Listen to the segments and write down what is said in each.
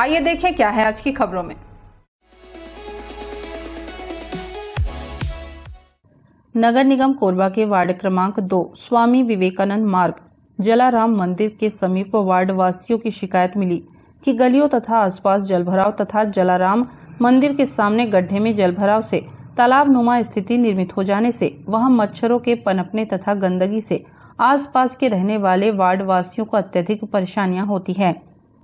आइए देखें क्या है आज की खबरों में। नगर निगम कोरबा के वार्ड क्रमांक 2 स्वामी विवेकानंद मार्ग जलाराम मंदिर के समीप वार्ड वासियों की शिकायत मिली कि गलियों तथा आसपास जलभराव तथा जलाराम मंदिर के सामने गड्ढे में जलभराव से तालाब नुमा स्थिति निर्मित हो जाने से वहां मच्छरों के पनपने तथा गंदगी से आसपास के रहने वाले वार्ड वासियों को अत्यधिक परेशानियां होती है।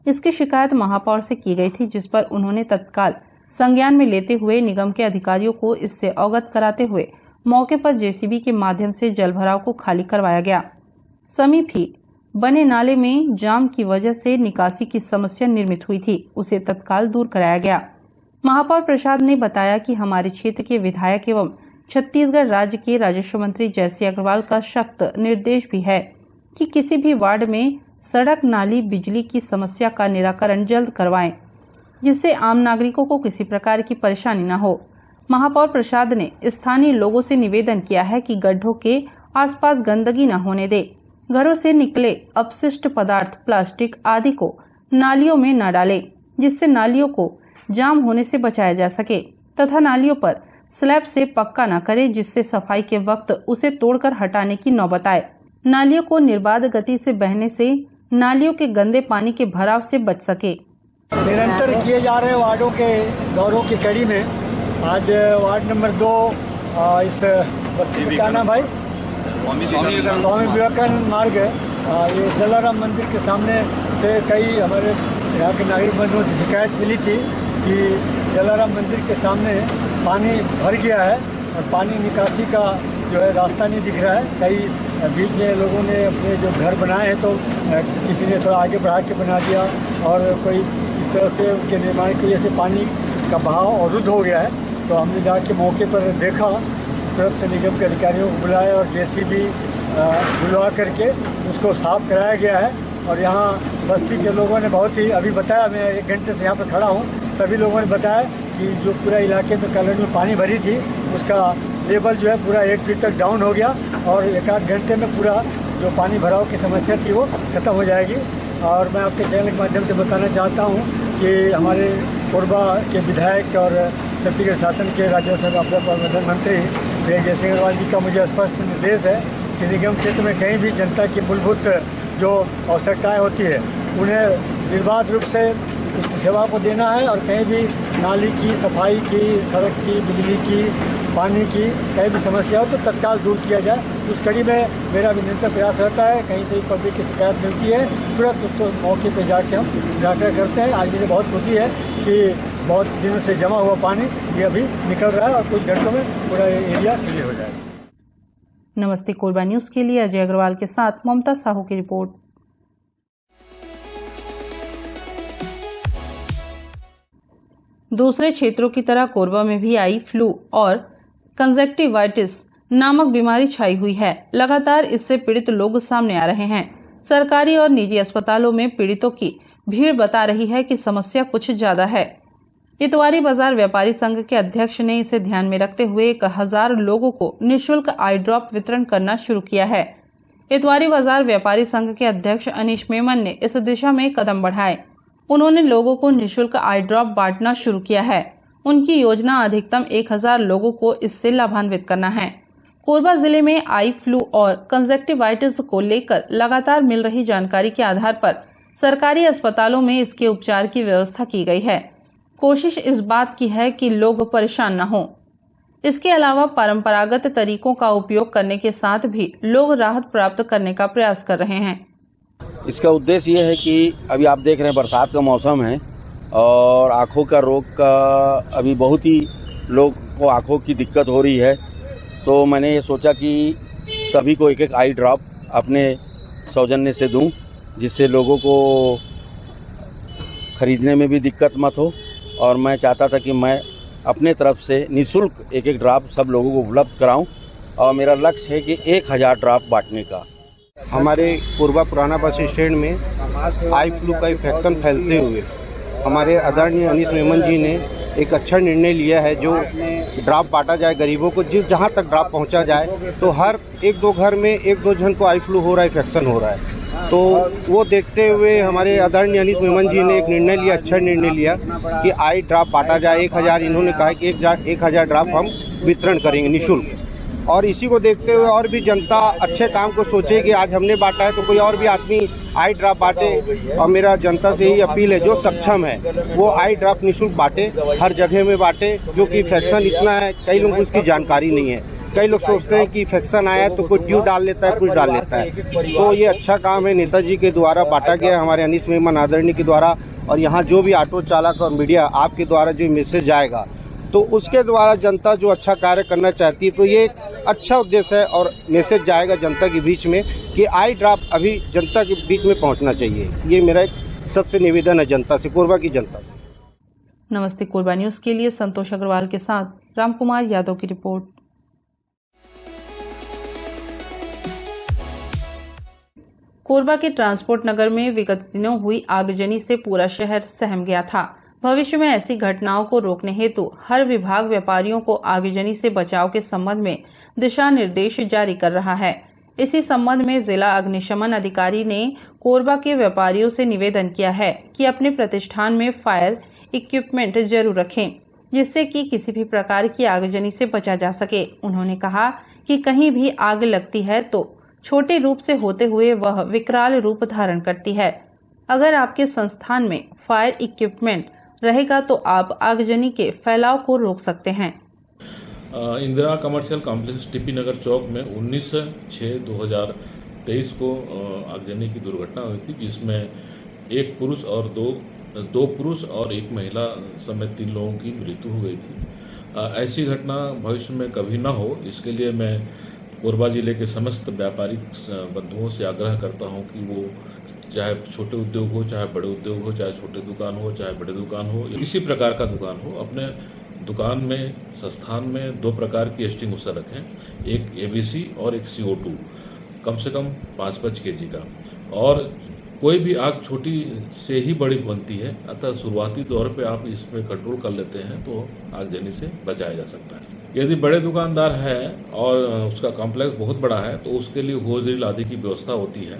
इसकी शिकायत महापौर से की गई थी, जिस पर उन्होंने तत्काल संज्ञान में लेते हुए निगम के अधिकारियों को इससे अवगत कराते हुए मौके पर जेसीबी के माध्यम से जलभराव को खाली करवाया गया। समीप ही बने नाले में जाम की वजह से निकासी की समस्या निर्मित हुई थी, उसे तत्काल दूर कराया गया। महापौर प्रसाद ने बताया कि हमारे क्षेत्र के विधायक एवं छत्तीसगढ़ राज्य के राजस्व मंत्री जयसी अग्रवाल का सख्त निर्देश भी है कि किसी भी वार्ड में सड़क, नाली, बिजली की समस्या का निराकरण जल्द करवाएं, जिससे आम नागरिकों को किसी प्रकार की परेशानी न हो। महापौर प्रसाद ने स्थानीय लोगों से निवेदन किया है कि गड्ढों के आसपास गंदगी न होने दे, घरों से निकले अपशिष्ट पदार्थ, प्लास्टिक आदि को नालियों में न डालें, जिससे नालियों को जाम होने से बचाया जा सके, तथा नालियों पर स्लैब से पक्का न करें, जिससे सफाई के वक्त उसे तोड़कर हटाने की नौबत आए। नालियों को निर्बाध गति से बहने से नालियों के गंदे पानी के भराव से बच सके। निरंतर किए जा रहे वार्डों के दौरों की कड़ी में आज वार्ड नंबर 2 इस बस्ती का नाम भाई स्वामी विवेकानंद मार्ग है, ये जलाराम मंदिर के सामने से कई हमारे यहाँ के नागरिक बंधुओं से शिकायत मिली थी कि जलाराम मंदिर के सामने पानी भर गया है और पानी निकासी का जो है रास्ता नहीं दिख रहा है। कई बीच में लोगों ने अपने जो घर बनाए हैं तो किसी ने थोड़ा आगे बढ़ा के बना दिया और कोई इस तरह से उनके निर्माण की वजह से पानी का बहाव अवरुद्ध हो गया है। तो हमने जाके मौके पर देखा, तुरंत निगम के अधिकारियों को बुलाया और जेसीबी बुलवा करके उसको साफ कराया गया है। और यहाँ बस्ती के लोगों ने बहुत ही अभी बताया, मैं 1 घंटे से यहाँ पर खड़ा हूँ, सभी लोगों ने बताया कि जो पूरा इलाके में कॉलोनी में पानी भरी थी उसका लेवल जो है पूरा 1 फीट तक डाउन हो गया और 1-8 घंटे में पूरा जो पानी भराव की समस्या थी वो खत्म हो जाएगी। और मैं आपके चैनल के माध्यम से बताना चाहता हूँ कि हमारे कोरबा के विधायक और छत्तीसगढ़ शासन के राजस्व आपदा प्रबंधन मंत्री जयसी अग्रवाल जी का मुझे स्पष्ट निर्देश है कि निगम क्षेत्र में कहीं भी जनता की मूलभूत जो आवश्यकताएँ होती है उन्हें निर्बाध रूप से उस सेवा को देना है और कहीं भी नाली की सफाई की, सड़क की, बिजली की, पानी की कहीं भी समस्या हो तो तत्काल दूर किया जाए। उस कड़ी में मेरा भी निरंतर प्रयास रहता है। कहीं से पब्लिक की शिकायत मिलती है तुरंत उसको मौके पर जाके हम निराकरण करते हैं। आज मुझे बहुत खुशी है कि बहुत दिनों से जमा हुआ पानी ये अभी निकल रहा है और कुछ घंटों में पूरा एरिया क्लियर हो जाएगा। नमस्ते कोरबा न्यूज के लिए अजय अग्रवाल के साथ ममता साहू की रिपोर्ट। दूसरे क्षेत्रों की तरह कोरबा में भी आई फ्लू और कंजक्टिवाइटिस नामक बीमारी छाई हुई है। लगातार इससे पीड़ित लोग सामने आ रहे हैं। सरकारी और निजी अस्पतालों में पीड़ितों की भीड़ बता रही है कि समस्या कुछ ज्यादा है। इतवारी बाजार व्यापारी संघ के अध्यक्ष ने इसे ध्यान में रखते हुए 1000 लोगों को निःशुल्क आई ड्रॉप वितरण करना शुरू किया है। इतवारी बाजार व्यापारी संघ के अध्यक्ष अनीश मेमन ने इस दिशा में कदम बढ़ाए। उन्होंने लोगों को निःशुल्क आई ड्रॉप बांटना शुरू किया है। उनकी योजना अधिकतम 1000 लोगों को इससे लाभान्वित करना है। कोरबा जिले में आई फ्लू और कंजक्टिवाइटिस को लेकर लगातार मिल रही जानकारी के आधार पर सरकारी अस्पतालों में इसके उपचार की व्यवस्था की गई है। कोशिश इस बात की है कि लोग परेशान न हों। इसके अलावा परंपरागत तरीकों का उपयोग करने के साथ भी लोग राहत प्राप्त करने का प्रयास कर रहे हैं। इसका उद्देश्य ये है कि अभी आप देख रहे हैं बरसात का मौसम है और आँखों का रोग का अभी बहुत ही लोग को आँखों की दिक्कत हो रही है। तो मैंने ये सोचा कि सभी को एक आई ड्रॉप अपने सौजन्य से दूं, जिससे लोगों को खरीदने में भी दिक्कत मत हो। और मैं चाहता था कि मैं अपने तरफ से निःशुल्क एक ड्रॉप सब लोगों को उपलब्ध कराऊं और मेरा लक्ष्य है कि 1000 ड्रॉप बांटने का। हमारे कोरबा पुराना बस स्टैंड में आई फ्लू का इन्फेक्शन फैलते हुए हमारे आदरणीय अनीश मेमन जी ने एक अच्छा निर्णय लिया है, जो ड्राफ्ट बांटा जाए गरीबों को, जहाँ तक ड्राफ्ट पहुँचा जाए। तो हर एक दो घर में एक दो जन को आई फ्लू हो रहा है, इन्फेक्शन हो रहा है। तो वो देखते हुए हमारे आदरणीय अनीश मेमन जी ने एक निर्णय लिया, अच्छा निर्णय लिया कि आई ड्राफ्ट बांटा जाए 1000। इन्होंने कहा कि 1000 ड्राफ्ट हम वितरण करेंगे निःशुल्क। और इसी को देखते हुए और भी जनता अच्छे काम को सोचे कि आज हमने बांटा है तो कोई और भी आदमी आई ड्राफ्ट बांटे। और मेरा जनता से यही अपील है, जो सक्षम है वो आई ड्राफ्ट निःशुल्क बांटे, हर जगह में बांटे। जो कि इन्फेक्शन इतना है, कई लोगों को इसकी जानकारी नहीं है। कई लोग सोचते हैं कि इन्फेक्शन आया है तो कोई ट्यूब डाल लेता है, कुछ डाल लेता है। तो ये अच्छा काम है, नेताजी के द्वारा बांटा गया, हमारे अनीश मेमन आदरणीय के द्वारा। और यहाँ जो भी ऑटो चालक और मीडिया आपके द्वारा जो मैसेज जाएगा तो उसके द्वारा जनता जो अच्छा कार्य करना चाहती है, तो ये एक अच्छा उद्देश्य है और मैसेज जाएगा जनता के बीच में कि आई ड्राफ्ट अभी जनता के बीच में पहुंचना चाहिए। ये मेरा एक सबसे निवेदन है जनता से, कोरबा की जनता से। नमस्ते कोरबा न्यूज के लिए संतोष अग्रवाल के साथ रामकुमार यादव की रिपोर्ट। कोरबा के ट्रांसपोर्ट नगर में विगत दिनों हुई आगजनी से पूरा शहर सहम गया था। भविष्य में ऐसी घटनाओं को रोकने हेतु हर विभाग व्यापारियों को आगजनी से बचाव के संबंध में दिशा निर्देश जारी कर रहा है। इसी संबंध में जिला अग्निशमन अधिकारी ने कोरबा के व्यापारियों से निवेदन किया है कि अपने प्रतिष्ठान में फायर इक्विपमेंट जरूर रखें, जिससे कि किसी भी प्रकार की आगजनी से बचा जा सके। उन्होंने कहा कि कहीं भी आग लगती है तो छोटे रूप से होते हुए वह विकराल रूप धारण करती है। अगर आपके संस्थान में फायर इक्विपमेंट रहेगा तो आप आगजनी के फैलाव को रोक सकते हैं। इंदिरा कमर्शियल कॉम्प्लेक्स टीपी नगर चौक में 19/6/2023 को आगजनी की दुर्घटना हुई थी, जिसमें एक पुरुष और दो पुरुष और एक महिला समेत 3 लोगों की मृत्यु हो गई थी। ऐसी घटना भविष्य में कभी न हो, इसके लिए मैं कोरबा जिले के समस्त व्यापारिक बंधुओं से आग्रह करता हूं कि वो चाहे छोटे उद्योग हो, चाहे बड़े उद्योग हो, चाहे छोटे दुकान हो, चाहे बड़े दुकान हो, किसी प्रकार का दुकान हो, अपने दुकान में संस्थान में 2 प्रकार की एक्सटिंग्विशर रखें, एक ABC और एक CO2, कम से कम 5-5 kg का। और कोई भी आग छोटी से ही बड़ी बनती है, अतः शुरुआती दौर पे आप इस पे कंट्रोल कर लेते हैं तो आगजनी से बचाया जा सकता है। यदि बड़े दुकानदार है और उसका कॉम्प्लेक्स बहुत बड़ा है तो उसके लिए होज ड्रिल आदि की व्यवस्था होती है।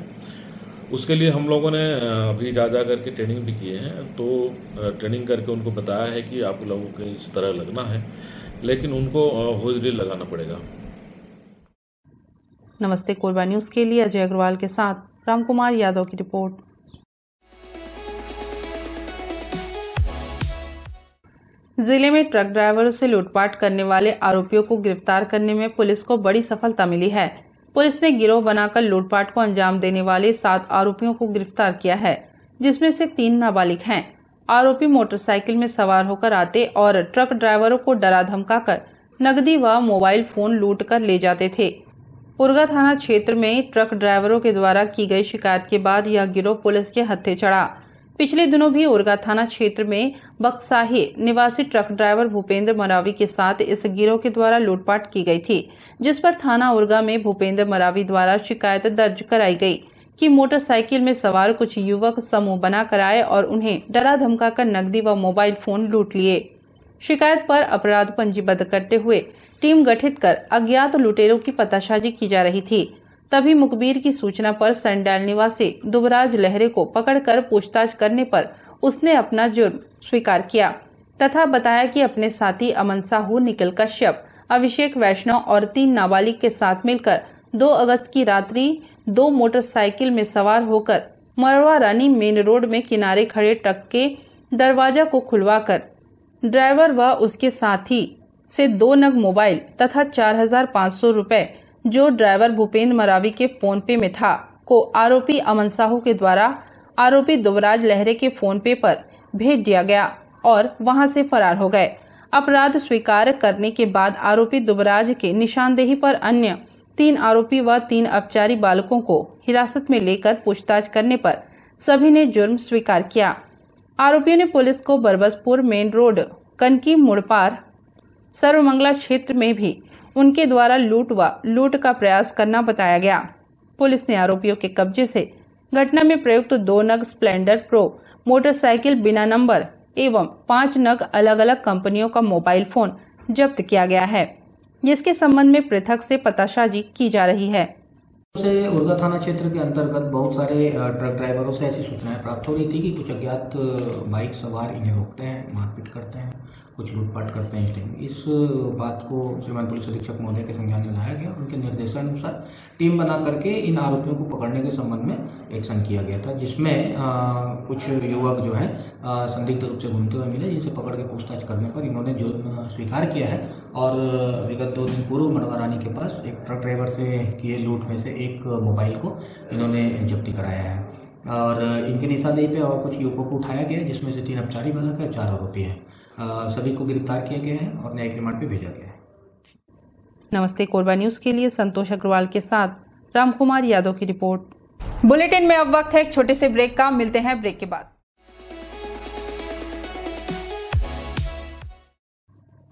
उसके लिए हम लोगों ने अभी जा करके ट्रेनिंग भी किए हैं, तो ट्रेनिंग करके उनको बताया है कि आप लोगों को इस तरह लगना है, लेकिन उनको होज ड्रिल लगाना पड़ेगा। नमस्ते कोरबा न्यूज के लिए अजय अग्रवाल के साथ रामकुमार यादव की रिपोर्ट। जिले में ट्रक ड्राइवरों से लूटपाट करने वाले आरोपियों को गिरफ्तार करने में पुलिस को बड़ी सफलता मिली है। पुलिस ने गिरोह बनाकर लूटपाट को अंजाम देने वाले 7 आरोपियों को गिरफ्तार किया है, जिसमें से 3 नाबालिग हैं। आरोपी मोटरसाइकिल में सवार होकर आते और ट्रक ड्राइवरों को डरा धमकाकर नकदी व मोबाइल फोन लूट कर ले जाते थे। उरगा थाना क्षेत्र में ट्रक ड्राइवरों के द्वारा की गई शिकायत के बाद यह गिरोह पुलिस के हत्थे चढ़ा। पिछले दिनों भी उरगा थाना क्षेत्र में बक्साही निवासी ट्रक ड्राइवर भूपेंद्र मरावी के साथ इस गिरोह के द्वारा लूटपाट की गई थी, जिस पर थाना उरगा में भूपेंद्र मरावी द्वारा शिकायत दर्ज कराई गई कि मोटरसाइकिल में सवार कुछ युवक समूह बनाकर आए और उन्हें डरा धमकाकर नकदी व मोबाइल फोन लूट लिए। शिकायत पर अपराध पंजीबद्ध करते हुए टीम गठित कर अज्ञात लुटेरों की पतासाजी की जा रही थी। तभी मुखबिर की सूचना पर संडैल निवासी दुबराज लहरे को पकड़कर पूछताछ करने पर उसने अपना जुर्म स्वीकार किया तथा बताया कि अपने साथी अमन साहू, निखिल कश्यप, अभिषेक वैष्णव और 3 नाबालिग के साथ मिलकर 2 अगस्त की रात्रि 2 मोटरसाइकिल में सवार होकर मरवा रानी मेन रोड में किनारे खड़े ट्रक के दरवाजा को खुलवाकर ड्राइवर व उसके साथी से 2 नग मोबाइल तथा 4500 रुपए जो ड्राइवर भूपेंद्र मरावी के फोन पे में था को आरोपी अमन साहू के द्वारा आरोपी दुबराज लहरे के फोन पे पर भेज दिया गया और वहां से फरार हो गए। अपराध स्वीकार करने के बाद आरोपी दुबराज के निशानदेही पर अन्य 3 आरोपी व 3 अपचारी बालकों को हिरासत में लेकर पूछताछ करने पर सभी ने जुर्म स्वीकार किया। आरोपियों ने पुलिस को बरबसपुर मेन रोड, कनकी मुड़पार, सर्वमंगला क्षेत्र में भी उनके द्वारा लूट का प्रयास करना बताया गया। पुलिस ने आरोपियों के कब्जे से घटना में प्रयुक्त 2 नग स्प्लेंडर प्रो मोटरसाइकिल बिना नंबर एवं 5 नग अलग अलग कंपनियों का मोबाइल फोन जब्त किया गया है, जिसके संबंध में पृथक से पताशाजी की जा रही है। से उर्गा थाना क्षेत्र के अंतर्गत बहुत सारे ट्रक ड्राइवरों से ऐसी सूचनाएं प्राप्त हो रही थी कि कुछ अज्ञात बाइक सवार इन्हें रोकते हैं, मारपीट करते हैं, कुछ लूटपाट करते हैं। इस बात को श्रीमान पुलिस अधीक्षक महोदय के संज्ञान में लाया गया। उनके निर्देशानुसार टीम बना करके इन आरोपियों को पकड़ने के संबंध में एक्शन किया गया था, जिसमें कुछ युवक जो है संदिग्ध रूप से घूमते हुए मिले, जिनसे पकड़ के पूछताछ करने पर इन्होंने जो स्वीकार किया है और विगत 2 दिन पूर्व मड़वा रानी के पास एक ट्रक ड्राइवर से किए लूट में से एक मोबाइल को इन्होंने जब्ती कराया है और इनकी निशानदेही पे और कुछ युवकों को उठाया गया, जिसमें से 3 अपचारी बालक है, 4 आरोपी है। सभी को गिरफ्तार किया गया है और न्यायिक रिमांड पे भेजा गया है। नमस्ते कोरबा न्यूज के लिए संतोष अग्रवाल के साथ रामकुमार यादव की रिपोर्ट। बुलेटिन में अब वक्त है एक छोटे से ब्रेक का। मिलते हैं ब्रेक के बाद।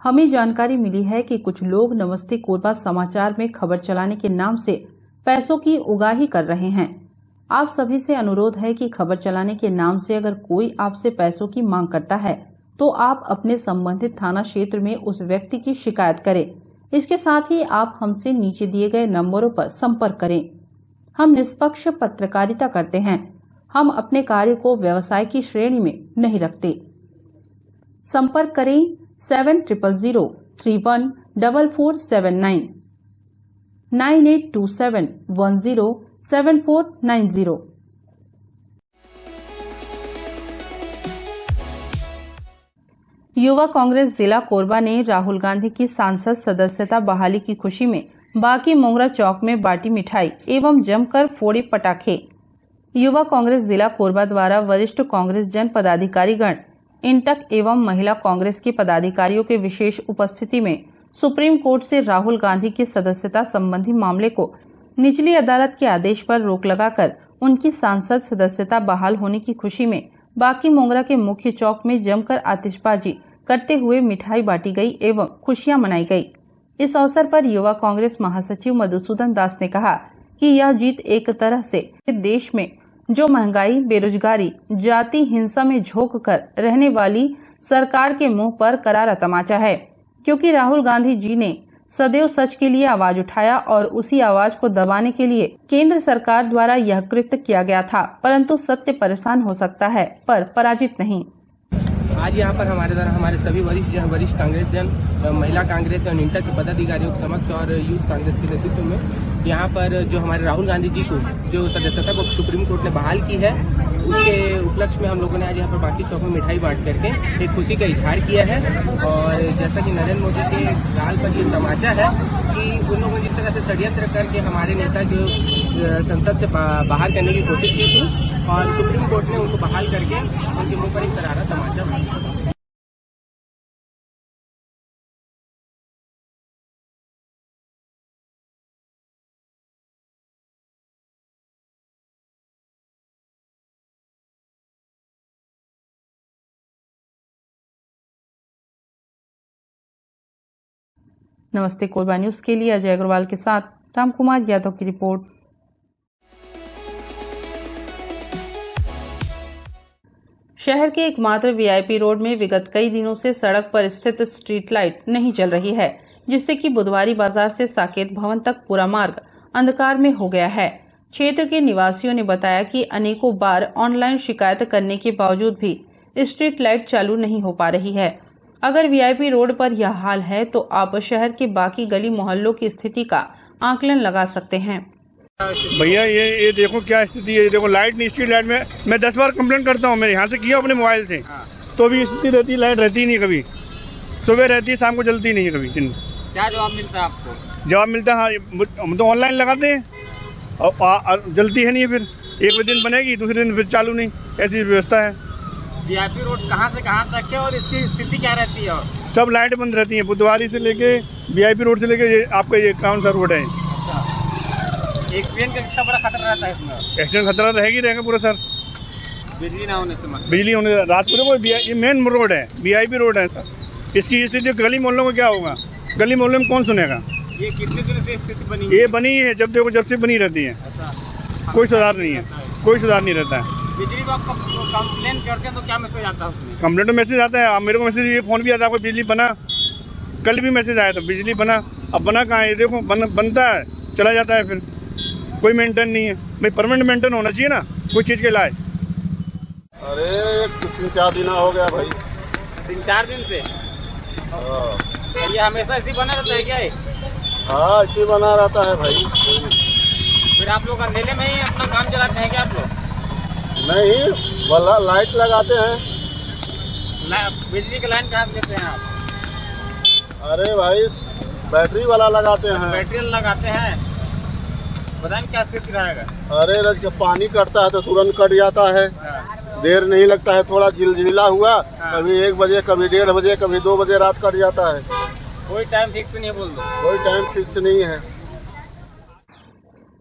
हमें जानकारी मिली है कि कुछ लोग नमस्ते कोरबा समाचार में खबर चलाने के नाम से पैसों की उगाही कर रहे हैं। आप सभी से अनुरोध है कि खबर चलाने के नाम से अगर कोई आपसे पैसों की मांग करता है तो आप अपने संबंधित थाना क्षेत्र में उस व्यक्ति की शिकायत करें। इसके साथ ही आप हमसे नीचे दिए गए नंबरों पर संपर्क करें। हम निष्पक्ष पत्रकारिता करते हैं। हम अपने कार्य को व्यवसाय की श्रेणी में नहीं रखते। संपर्क करें 7000314479 9827107490। युवा कांग्रेस जिला कोरबा ने राहुल गांधी की सांसद सदस्यता बहाली की खुशी में बाकी मोंगरा चौक में बाटी मिठाई एवं जमकर फोड़े पटाखे। युवा कांग्रेस जिला कोरबा द्वारा वरिष्ठ कांग्रेस जन पदाधिकारीगण, इंटक एवं महिला कांग्रेस के पदाधिकारियों के विशेष उपस्थिति में सुप्रीम कोर्ट से राहुल गांधी की सदस्यता संबंधी मामले को निचली अदालत के आदेश पर रोक लगाकर उनकी सांसद सदस्यता बहाल होने की खुशी में बाकी मोंगरा के मुख्य चौक में जमकर आतिशबाजी करते हुए मिठाई बांटी गई एवं खुशियां मनाई गई। इस अवसर पर युवा कांग्रेस महासचिव मधुसूदन दास ने कहा कि यह जीत एक तरह से देश में जो महंगाई, बेरोजगारी, जाति हिंसा में झोंक कर रहने वाली सरकार के मुंह पर करारा तमाचा है, क्योंकि राहुल गांधी जी ने सदैव सच के लिए आवाज उठाया और उसी आवाज को दबाने के लिए केंद्र सरकार द्वारा यह कृत्य किया गया था, परंतु सत्य परेशान हो सकता है पर पराजित नहीं। आज यहाँ पर हमारे द्वारा हमारे सभी वरिष्ठ कांग्रेस जन, महिला कांग्रेस और इंटर के पदाधिकारियों के समक्ष और यूथ कांग्रेस के नेतृत्व में यहाँ पर जो हमारे राहुल गांधी जी को जो सदस्यता को सुप्रीम कोर्ट ने बहाल की है, उसके उपलक्ष्य में हम लोगों ने आज यहाँ पर बाकी चौक में मिठाई बांट करके एक खुशी का इजहार किया है। और जैसा कि नरेंद्र मोदी के गाल पर ये तमाचा है कि उन लोगों ने जिस तरह से षड्यंत्र करके हमारे नेता जो संसद से बाहर करने की कोशिश की थी और सुप्रीम कोर्ट ने उनको बहाल करके उनके मुंह पर एक करारा तमाचा मारा। नमस्ते कोरबा न्यूज के लिए अजय अग्रवाल के साथ रामकुमार यादव की रिपोर्ट। शहर के एकमात्र वीआईपी रोड में विगत कई दिनों से सड़क पर स्थित स्ट्रीट लाइट नहीं जल रही है, जिससे कि बुधवारी बाजार से साकेत भवन तक पूरा मार्ग अंधकार में हो गया है। क्षेत्र के निवासियों ने बताया कि अनेकों बार ऑनलाइन शिकायत करने के बावजूद भी स्ट्रीट लाइट चालू नहीं हो पा रही है। अगर वीआईपी रोड पर यह हाल है तो आप शहर के बाकी गली मोहल्लों की स्थिति का आकलन लगा सकते हैं। भैया ये देखो क्या स्थिति है, देखो लाइट नहीं, स्ट्रीट लाइट में मैं 10 बार कंप्लेंट करता हूँ, मेरे यहाँ से किया अपने मोबाइल से, तो भी स्थिति रहती है, लाइट रहती नहीं, कभी सुबह रहती है, शाम को जलती नहीं है कभी। क्या जवाब मिलता है आपको? जवाब मिलता है हाँ, हम तो ऑनलाइन लगाते हैं और जलती है नहीं, फिर एक दिन बनेगी दूसरे दिन फिर चालू नहीं, ऐसी व्यवस्था है। वीआईपी रोड कहाँ से कहाँ तक है और इसकी स्थिति क्या रहती है? सब लाइट बंद रहती है, बुधवारी से लेके वीआईपी रोड से लेके आपका ये कौन सा रोड है। एक्सीडेंट का कितना बड़ा खतरा रहता है इसमें? एक्सीडेंट खतरा रहेगा पूरा सर, बिजली ना होने से मतलब। बिजली होने रात को ये मेन रोड है, वीआईपी रोड है सर। इसकी स्थिति गली मोहल्लों में क्या होगा, गली मोहल्ले में कौन सुनेगा। ये कितने दिन से स्थिति बनी? ये बनी है जब देखो, जब से बनी रहती है, कोई सुधार नहीं है, कोई सुधार नहीं रहता है। बिजली विभाग को कंप्लेन करते हैं तो क्या मैसेज आता है उसमें? कंप्लेंट तो मैसेज आता है, मेरे को मैसेज ये फोन भी आता है, कोई बिजली बना कल भी मैसेज आया था बिजली बना, अब बना कहाँ है? ये देखो बनता है चला जाता है, फिर कोई मेंटेन नहीं है। भाई परमानेंट मेंटेन होना चाहिए ना कोई चीज़ के लाए। अरे 3-4 दिन हो गया भाई। 3-4 दिन से ये हमेशा ऐसे बना रहता है क्या? हाँ ऐसे बना रहता है भाई। फिर आप लोग अंधेरे में ही अपना काम चलाते हैं क्या आप लोग? नहीं वाला लाइट लगाते हैं। बिजली की लाइन कहाँ से लेते हैं आप? अरे भाई बैटरी वाला लगाते हैं। बैटरी वाला लगाते हैं। बताएं क्या स्थिति रहेगा? अरे जब पानी कटता है तो तुरंत कट जाता है, देर नहीं लगता है। थोड़ा झिलझिला हुआ कभी 1 बजे, कभी 1:30 बजे, कभी 2 बजे रात कट जाता है। कोई टाइम फिक्स नहीं है, बोल दो। कोई टाइम फिक्स नहीं है।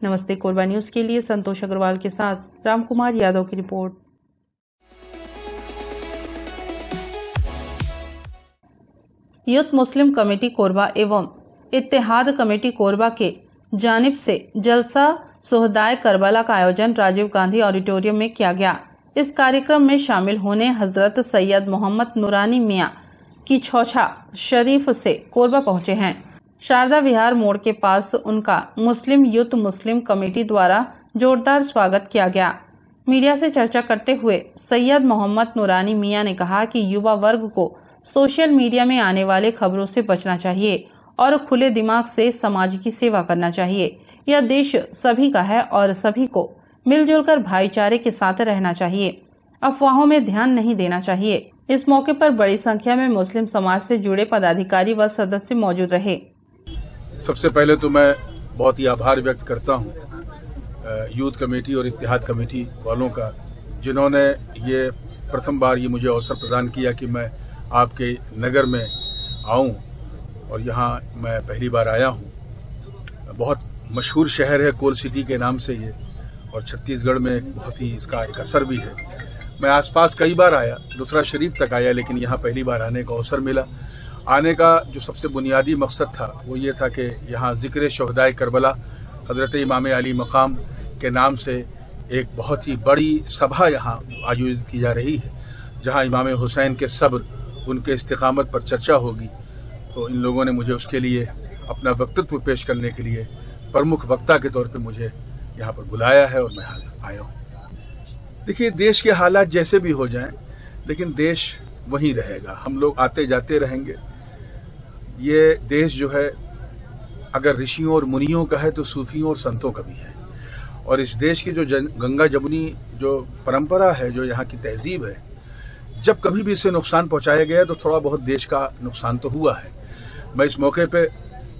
नमस्ते कोरबा न्यूज के लिए संतोष अग्रवाल के साथ रामकुमार यादव की रिपोर्ट। यूथ मुस्लिम कमेटी कोरबा एवं इत्तेहाद कमेटी कोरबा के जानिब से जलसा सोहदाय करबला का आयोजन राजीव गांधी ऑडिटोरियम में किया गया। इस कार्यक्रम में शामिल होने हजरत सैयद मोहम्मद नूरानी मियां की छौछा शरीफ से कोरबा पहुंचे हैं। शारदा विहार मोड़ के पास उनका मुस्लिम यूथ मुस्लिम कमेटी द्वारा जोरदार स्वागत किया गया। मीडिया से चर्चा करते हुए सैयद मोहम्मद नूरानी मियां ने कहा कि युवा वर्ग को सोशल मीडिया में आने वाले खबरों से बचना चाहिए और खुले दिमाग से समाज की सेवा करना चाहिए। यह देश सभी का है और सभी को मिलजुल कर भाईचारे के साथ रहना चाहिए। अफवाहों में ध्यान नहीं देना चाहिए। इस मौके पर बड़ी संख्या में मुस्लिम समाज से जुड़े पदाधिकारी व सदस्य मौजूद रहे। सबसे पहले तो मैं बहुत ही आभार व्यक्त करता हूँ यूथ कमेटी और इत्तेहाद कमेटी वालों का, जिन्होंने ये प्रथम बार ये मुझे अवसर प्रदान किया कि मैं आपके नगर में आऊं, और यहाँ मैं पहली बार आया हूँ। बहुत मशहूर शहर है कोल सिटी के नाम से ये, और छत्तीसगढ़ में बहुत ही इसका एक असर भी है। मैं आसपास कई बार आया, दूसरा शरीफ तक आया, लेकिन यहाँ पहली बार आने का अवसर मिला। आने का जो सबसे बुनियादी मकसद था वो ये था कि यहाँ ज़िक्र शोहदाए करबला हज़रत इमाम अली मकाम के नाम से एक बहुत ही बड़ी सभा यहाँ आयोजित की जा रही है, जहाँ इमाम हुसैन के सब्र, उनके इस्तिकामत पर चर्चा होगी। तो इन लोगों ने मुझे उसके लिए अपना वक्तव्य पेश करने के लिए प्रमुख वक्ता के तौर पे मुझे यहाँ पर बुलाया है और मैं आया हूँ। देखिए, देश के हालात जैसे भी हो जाएं, लेकिन देश वहीं रहेगा। हम लोग आते जाते रहेंगे। ये देश जो है अगर ऋषियों और मुनियों का है तो सूफियों और संतों का भी है। और इस देश की जो गंगा जमुनी जो परंपरा है, जो यहाँ की तहजीब है, जब कभी भी इसे नुकसान पहुँचाया गया तो थोड़ा बहुत देश का नुकसान तो हुआ है। मैं इस मौके पे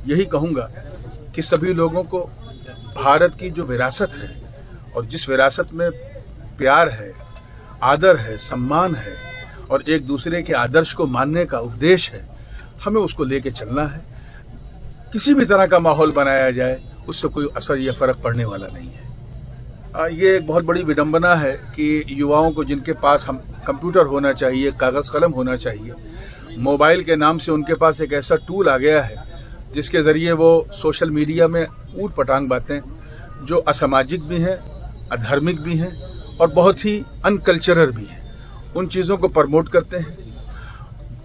यही कहूँगा कि सभी लोगों को भारत की जो विरासत है, और जिस विरासत में प्यार है, आदर है, सम्मान है और एक दूसरे के आदर्श को मानने का उपदेश है, हमें उसको लेके चलना है। किसी भी तरह का माहौल बनाया जाए उससे कोई असर या फर्क पड़ने वाला नहीं है। ये एक बहुत बड़ी विडंबना है कि युवाओं को, जिनके पास हम कंप्यूटर होना चाहिए, कागज कलम होना चाहिए, मोबाइल के नाम से उनके पास एक ऐसा टूल आ गया है जिसके जरिए वो सोशल मीडिया में ऊट पटांग बातें जो असामाजिक भी हैं, अधार्मिक भी हैं और बहुत ही अनकल्चरल भी हैं, उन चीज़ों को प्रमोट करते हैं।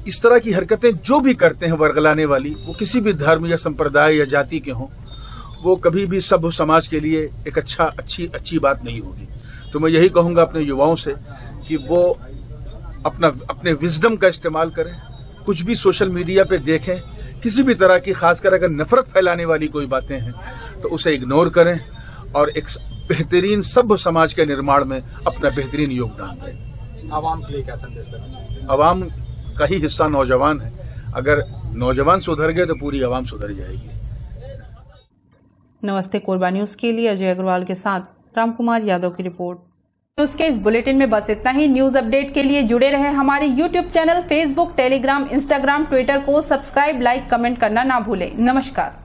इस तरह की हरकतें जो भी करते हैं वर्गलाने वाली, वो किसी भी धर्म या संप्रदाय या जाति के हों, वो कभी भी सब समाज के लिए एक अच्छी बात नहीं होगी। तो मैं यही कहूँगा अपने युवाओं से कि वो अपने विजडम का इस्तेमाल करें। कुछ भी सोशल मीडिया पे देखें, किसी भी तरह की, खासकर अगर नफरत फैलाने वाली कोई बातें हैं तो उसे इग्नोर करें और एक बेहतरीन सभ्य समाज के निर्माण में अपना बेहतरीन योगदान दें। आवाम के लिए क्या संदेश देना चाहिए? आवाम का ही हिस्सा नौजवान है। अगर नौजवान सुधर गए तो पूरी आवाम सुधर जाएगी। नमस्ते कोरबा न्यूज के लिए अजय अग्रवाल के साथ रामकुमार यादव की रिपोर्ट। न्यूज के इस बुलेटिन में बस इतना ही। न्यूज अपडेट के लिए जुड़े रहे हमारे YouTube channel, Facebook, Telegram, Instagram, Twitter को सब्सक्राइब, लाइक, कमेंट करना ना भूलें। नमस्कार।